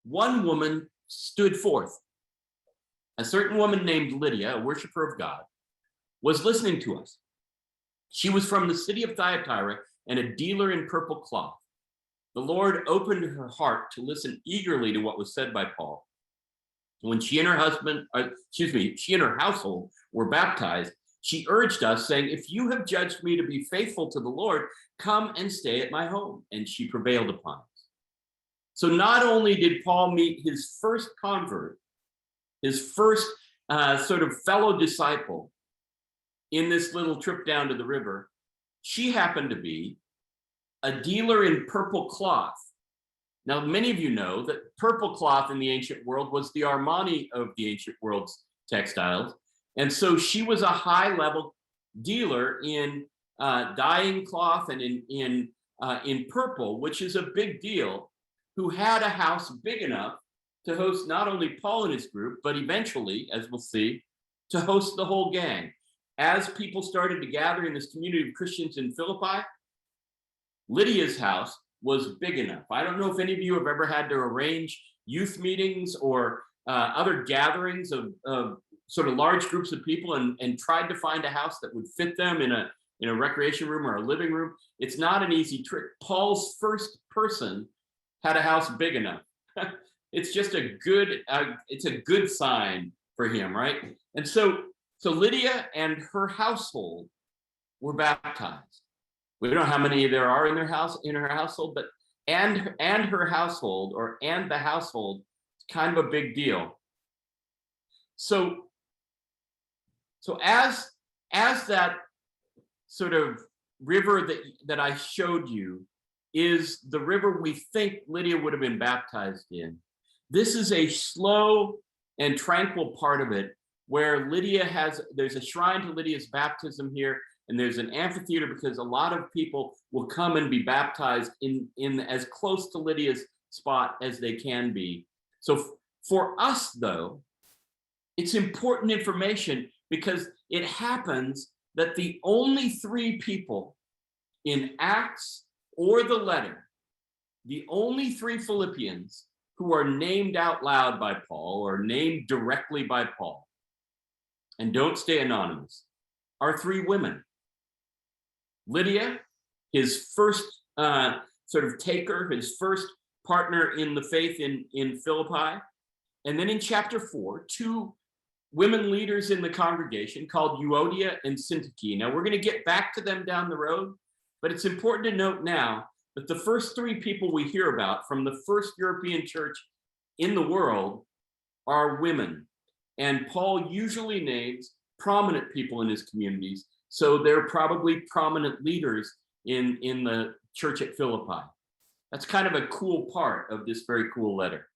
one woman stood forth. A certain woman named Lydia, a worshiper of God, was listening to us. She was from the city of Thyatira and a dealer in purple cloth. The Lord opened her heart to listen eagerly to what was said by Paul. When she and her household were baptized, she urged us, saying, "If you have judged me to be faithful to the Lord, come and stay at my home." And she prevailed upon us. So not only did Paul meet his first convert, his first sort of fellow disciple in this little trip down to the river, she happened to be a dealer in purple cloth. Now, many of you know that purple cloth in the ancient world was the Armani of the ancient world's textiles. And so she was a high-level dealer in dyeing cloth and in purple, which is a big deal, who had a house big enough to host not only Paul and his group, but eventually, as we'll see, to host the whole gang. As people started to gather in this community of Christians in Philippi, Lydia's house was big enough. I don't know if any of you have ever had to arrange youth meetings or other gatherings of sort of large groups of people and tried to find a house that would fit them in a recreation room or a living room. It's not an easy trick. Paul's first person had a house big enough. It's just it's a good sign for him, right? And so Lydia and her household were baptized. We don't know how many there are in her household, but and her household and the household, it's kind of a big deal. So as that sort of river that I showed you is the river we think Lydia would have been baptized in. This is a slow and tranquil part of it where there's a shrine to Lydia's baptism here, and there's an amphitheater because a lot of people will come and be baptized in as close to Lydia's spot as they can be. So for us, though, it's important information because it happens that the only three people in Acts or the letter, the only three Philippians who are named out loud by Paul or named directly by Paul and don't stay anonymous are three women. Lydia, his first sort of taker, his first partner in the faith in Philippi. And then in chapter 4, two women leaders in the congregation called Euodia and Syntyche. Now, we're going to get back to them down the road, but it's important to note now that the first three people we hear about from the first European church in the world are women. And Paul usually names prominent people in his communities. So they're probably prominent leaders in the church at Philippi. That's kind of a cool part of this very cool letter.